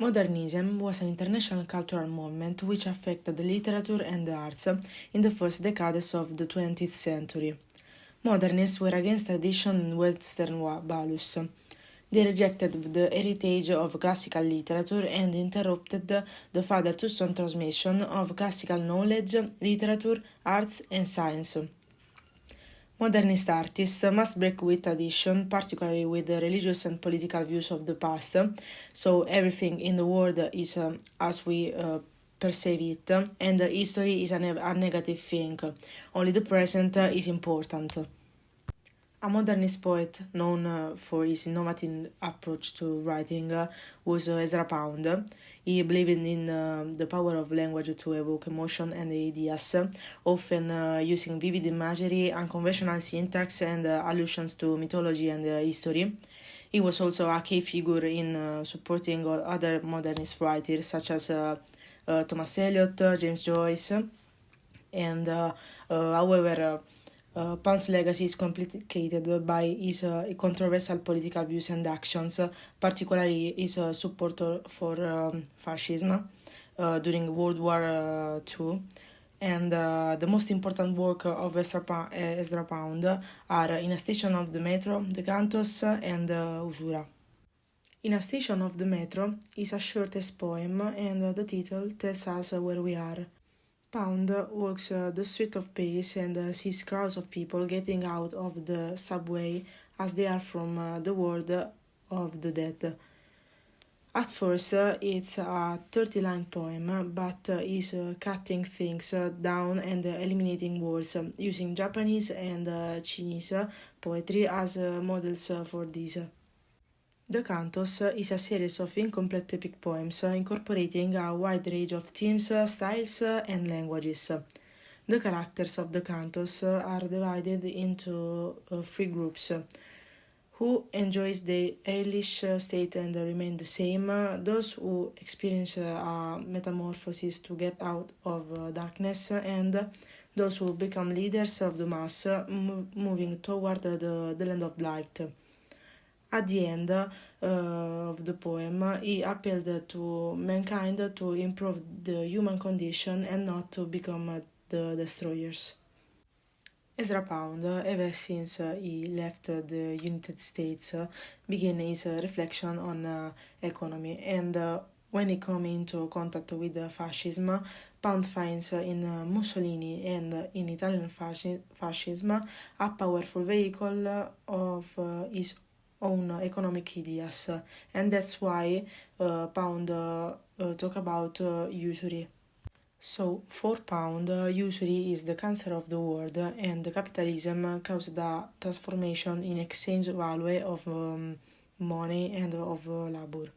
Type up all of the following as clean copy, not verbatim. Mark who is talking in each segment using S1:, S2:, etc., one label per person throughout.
S1: Modernism was an international cultural movement which affected the literature and the arts in the first decades of the 20th century. Modernists were against tradition and Western values. They rejected the heritage of classical literature and interrupted the father-to-son transmission of classical knowledge, literature, arts, and science. Modernist artists must break with tradition, particularly with the religious and political views of the past. So everything in the world is as we perceive it, and history is a negative thing. Only the present is important. A modernist poet known for his innovative approach to writing was Ezra Pound. He believed in the power of language to evoke emotion and ideas, often using vivid imagery, unconventional syntax, and allusions to mythology and history. He was also a key figure in supporting other modernist writers such as Thomas Eliot, James Joyce, and however, Pound's legacy is complicated by his controversial political views and actions, particularly his support for fascism during World War II. And the most important work of Ezra Pound are In a Station of the Metro, The Cantos, and Usura. In a Station of the Metro is a shortest poem, and the title tells us where we are. Pound walks the street of Paris and sees crowds of people getting out of the subway as they are from the world of the dead. At first, it's a 30-line poem, but is cutting things down and eliminating words, using Japanese and Chinese poetry as models for this. The Cantos is a series of incomplete epic poems incorporating a wide range of themes, styles, and languages. The characters of the Cantos are divided into three groups. Who enjoys the hellish state and remain the same, those who experience a metamorphosis to get out of darkness, and those who become leaders of the mass, moving toward the land of light. At the end of the poem, he appealed to mankind to improve the human condition and not to become the destroyers. Ezra Pound, ever since he left the United States, began his reflection on economy, and when he came into contact with fascism, Pound finds in Mussolini and in Italian fascism a powerful vehicle of his own economic ideas, and that's why Pound talk about usury. So, for Pound, usury is the cancer of the world, and capitalism caused a transformation in exchange value of money and of labor.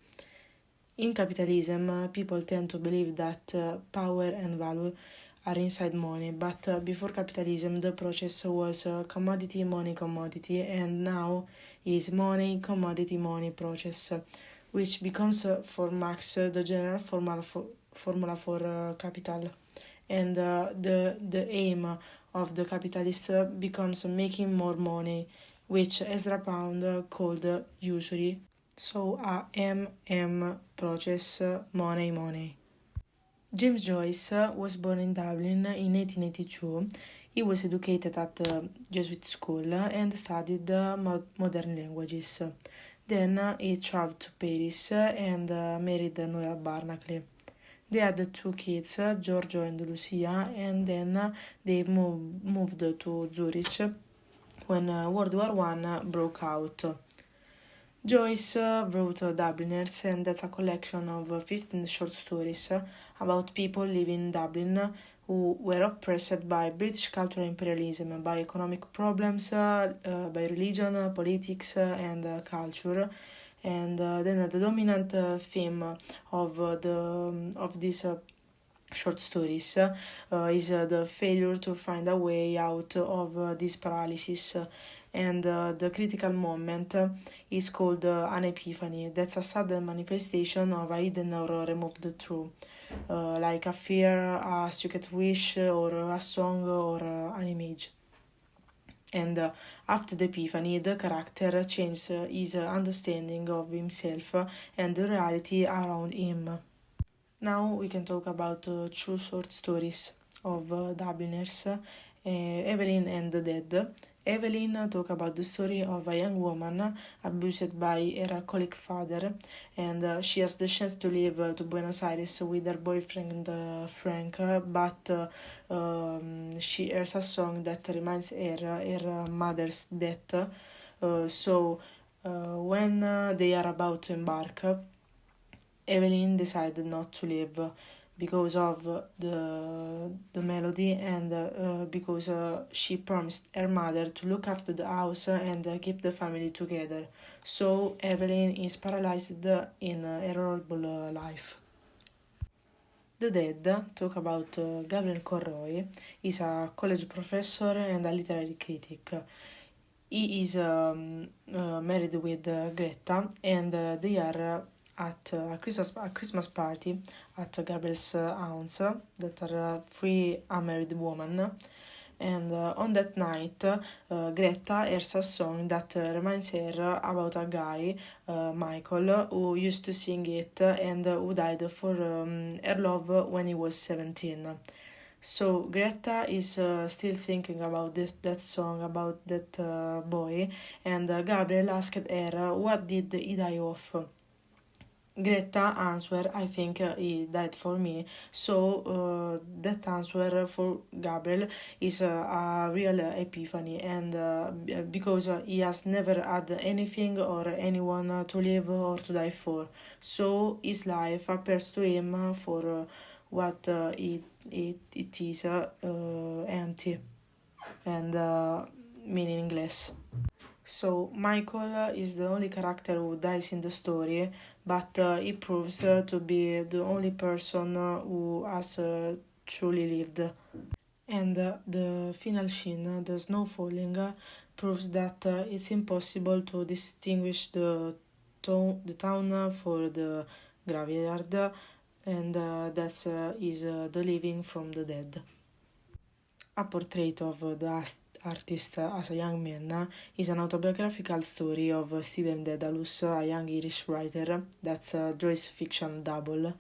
S1: In capitalism, people tend to believe that power and value are inside money, but before capitalism the process was commodity, money, commodity, and now is money, commodity, money process, which becomes for Marx the general formula for capital, and the aim of the capitalist becomes making more money, which Ezra Pound called usury. So a process, money. James Joyce was born in Dublin in 1882. He was educated at the Jesuit school and studied modern languages. Then he traveled to Paris and married Nora Barnacle. They had two kids, Giorgio and Lucia, and then they moved to Zurich when World War I broke out. Joyce wrote Dubliners, and that's a collection of 15 short stories about people living in Dublin who were oppressed by British cultural imperialism, by economic problems, by religion, politics, and culture. And then the dominant theme of these short stories is the failure to find a way out of this paralysis. And the critical moment is called an epiphany. That's a sudden manifestation of a hidden or removed truth, like a fear, a secret wish, or a song, or an image. And after the Epiphany, the character changes his understanding of himself and the reality around him. Now we can talk about two short stories of Dubliners, Evelyn and the Dead. Evelyn talk about the story of a young woman abused by her alcoholic father, and she has the chance to live to Buenos Aires with her boyfriend Frank, but she hears a song that reminds her mother's death. When they are about to embark, Evelyn decided not to leave because of the melody and because she promised her mother to look after the house and keep the family together. So Evelyn is paralyzed in a horrible life. The Dead talk about Gabriel Corroy. He's a college professor and a literary critic. He is married with Greta, and they are at a Christmas party at Gabriel's house that are three unmarried women. And on that night, Greta hears a song that reminds her about a guy, Michael, who used to sing it and who died for her love when he was 17. So Greta is still thinking about that song, about that boy, and Gabriel asked her what did he die of. Greta answered, I think he died for me. So that answer for Gabriel is a real epiphany, and because he has never had anything or anyone to live or to die for. So his life appears to him for what it is empty and meaningless. So Michael is the only character who dies in the story, but he proves to be the only person who has truly lived. And the final scene, the snow falling, proves that it's impossible to distinguish the town for the graveyard, and that is the living from the dead. A Portrait of the Artist as a Young Man is an autobiographical story of Stephen Dedalus, a young Irish writer that's Joyce's fiction double,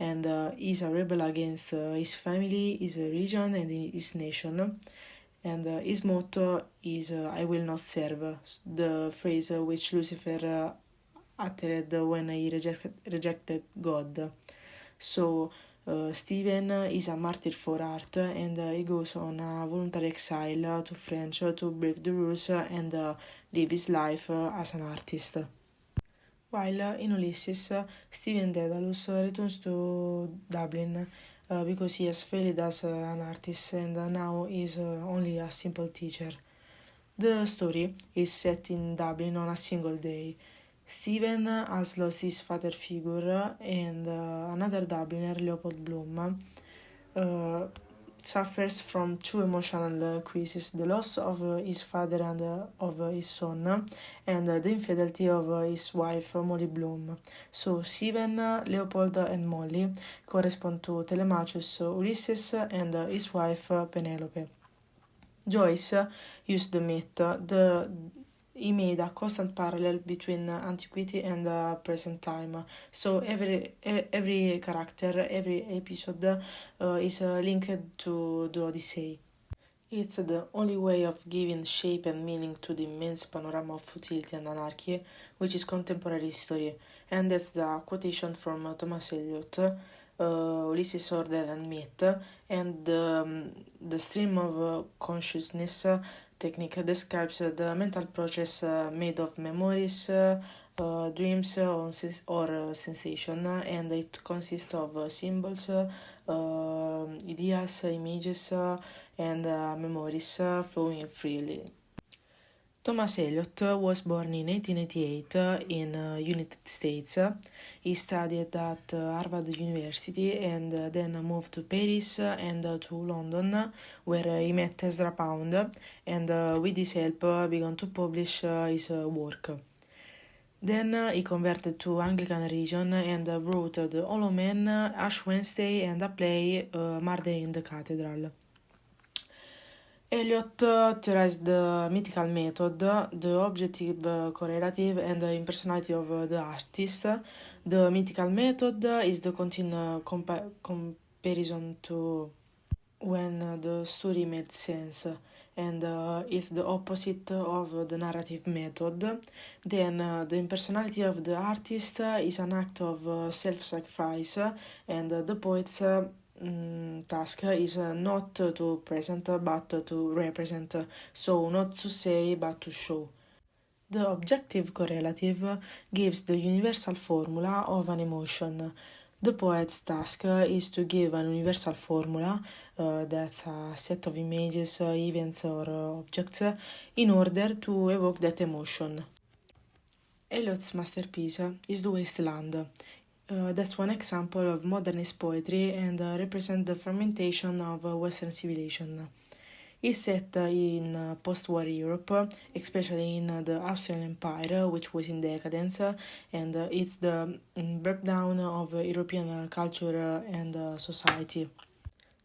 S1: and he's a rebel against his family, his religion, and his nation. And his motto is I will not serve, the phrase which Lucifer uttered when he rejected God. So Stephen is a martyr for art, and he goes on a voluntary exile to France to break the rules and live his life as an artist. While in Ulysses, Stephen Dedalus returns to Dublin because he has failed as an artist and now is only a simple teacher. The story is set in Dublin on a single day. Stephen has lost his father figure, and another Dubliner, Leopold Bloom, suffers from two emotional crises: the loss of his father and of his son, and the infidelity of his wife, Molly Bloom. So Stephen, Leopold, and Molly correspond to Telemachus, Ulysses, and his wife, Penelope. Joyce used the myth. He made a constant parallel between antiquity and present time. So every character, every episode is linked to the Odyssey. It's the only way of giving shape and meaning to the immense panorama of futility and anarchy, which is contemporary history. And that's the quotation from Thomas Eliot, Ulysses, Order and Myth, and the stream of consciousness technique describes the mental process made of memories, dreams, or sensation, and it consists of symbols, ideas, images, and memories flowing freely. Thomas Eliot was born in 1888 in United States. He studied at Harvard University and then moved to Paris and to London, where he met Ezra Pound, and with his help began to publish his work. Then he converted to Anglican religion and wrote The Hollow Man, Ash Wednesday, and a play, Murder in the Cathedral. Eliot theorized the mythical method, the objective, correlative, and the impersonality of the artist. The mythical method is the continued comparison to when the story made sense, and it's the opposite of the narrative method. Then the impersonality of the artist is an act of self-sacrifice, and the poet's task is not to present but to represent, so not to say but to show. The objective correlative gives the universal formula of an emotion. The poet's task is to give an universal formula, that's a set of images, events, or objects, in order to evoke that emotion. Eliot's masterpiece is The Wasteland. That's one example of modernist poetry and represents the fragmentation of Western civilization. It's set in post-war Europe, especially in the Austrian Empire, which was in decadence, and it's the breakdown of European culture and society.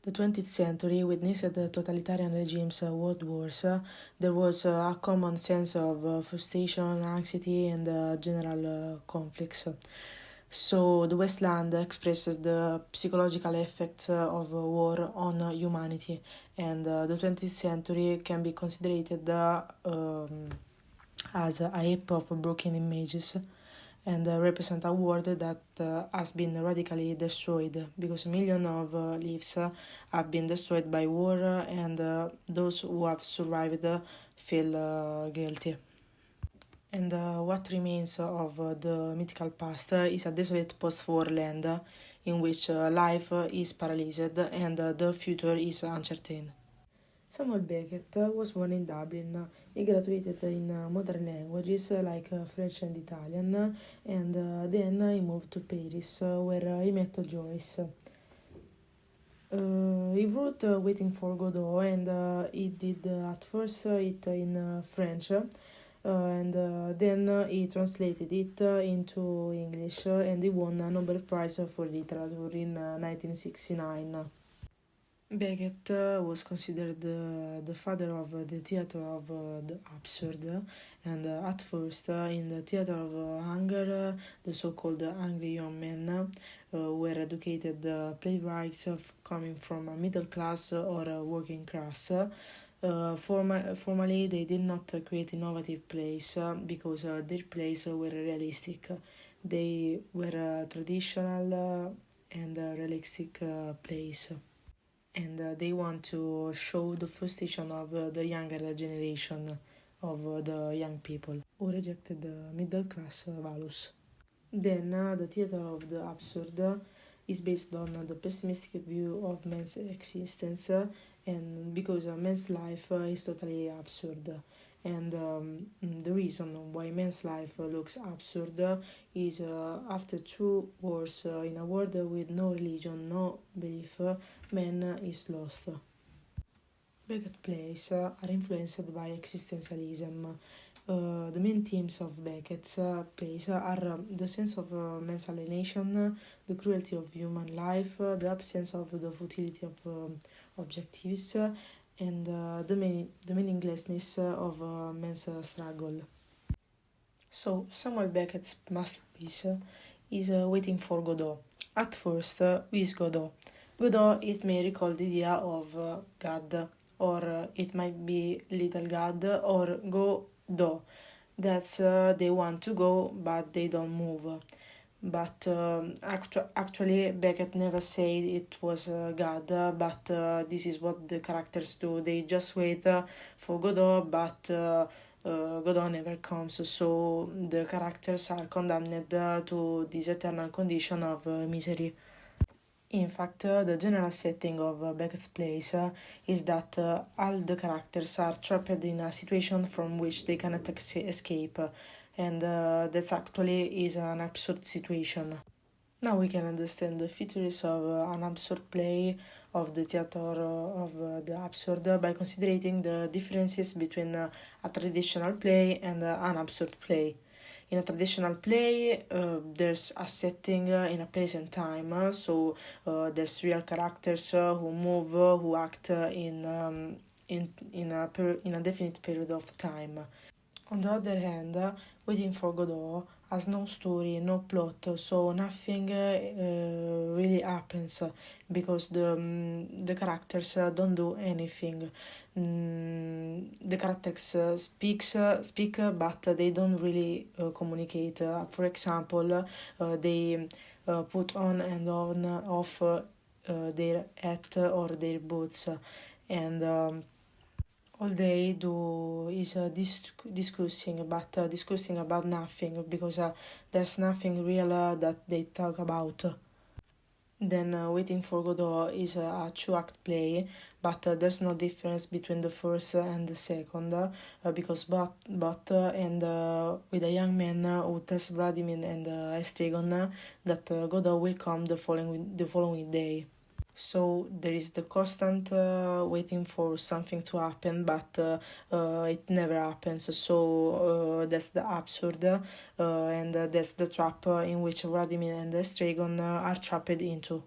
S1: The 20th century witnessed totalitarian regimes, world wars. There was a common sense of frustration, anxiety, and general conflicts. So the Westland expresses the psychological effects of war on humanity, and the 20th century can be considered as a heap of broken images and represent a world that has been radically destroyed because millions of lives have been destroyed by war, and those who have survived feel guilty. And what remains of the mythical past is a desolate post-war land in which life is paralyzed and the future is uncertain. Samuel Beckett was born in Dublin. He graduated in modern languages like French and Italian, and then he moved to Paris, where he met Joyce. He wrote Waiting for Godot, and he did at first it in French, and then he translated it into English, and he won a Nobel Prize for Literature in 1969. Beckett was considered the father of the theater of the absurd, and at first in the theater of anger, the so-called angry young men were educated playwrights coming from a middle class or a working class. Formally, they did not create innovative plays because their plays were realistic. They were traditional and realistic plays, and they want to show the frustration of the younger generation of the young people who rejected the middle class values. Then the theater of the absurd is based on the pessimistic view of man's existence, and because man's life is totally absurd. And the reason why man's life looks absurd is after 2 wars in a world with no religion, no belief, man is lost. Beckett plays are influenced by existentialism. The main themes of Beckett's plays are the sense of man's alienation, the cruelty of human life, the absence of the futility of objectives, and the meaninglessness of man's struggle. So, Samuel Beckett's masterpiece is Waiting for Godot. At first, who is Godot? Godot, it may recall the idea of God, or it might be little God, or Godot. That's they want to go, but they don't move. But actually, Beckett never said it was God, but this is what the characters do. They just wait for Godot, but Godot never comes, so the characters are condemned to this eternal condition of misery. In fact, the general setting of Beckett's plays is that all the characters are trapped in a situation from which they cannot escape, and that actually is an absurd situation. Now we can understand the features of an absurd play of the theater of the absurd by considering the differences between a traditional play and an absurd play. In a traditional play, there's a setting in a place and time, so there's real characters who move, who act in in a definite period of time. On the other hand, Waiting for Godot has no story, no plot, so nothing really happens because the characters don't do anything. The characters speak, but they don't really communicate. For example, they put on and on off their hat or their boots, and all they do is discussing about nothing because there's nothing real that they talk about. Then Waiting for Godot is a two-act play, but there's no difference between the first and the second because and with a young man who tells Vladimir and Estragon that Godot will come the following day. So there is the constant waiting for something to happen, but it never happens. So that's the absurd, and that's the trap in which Vladimir and Estragon are trapped into.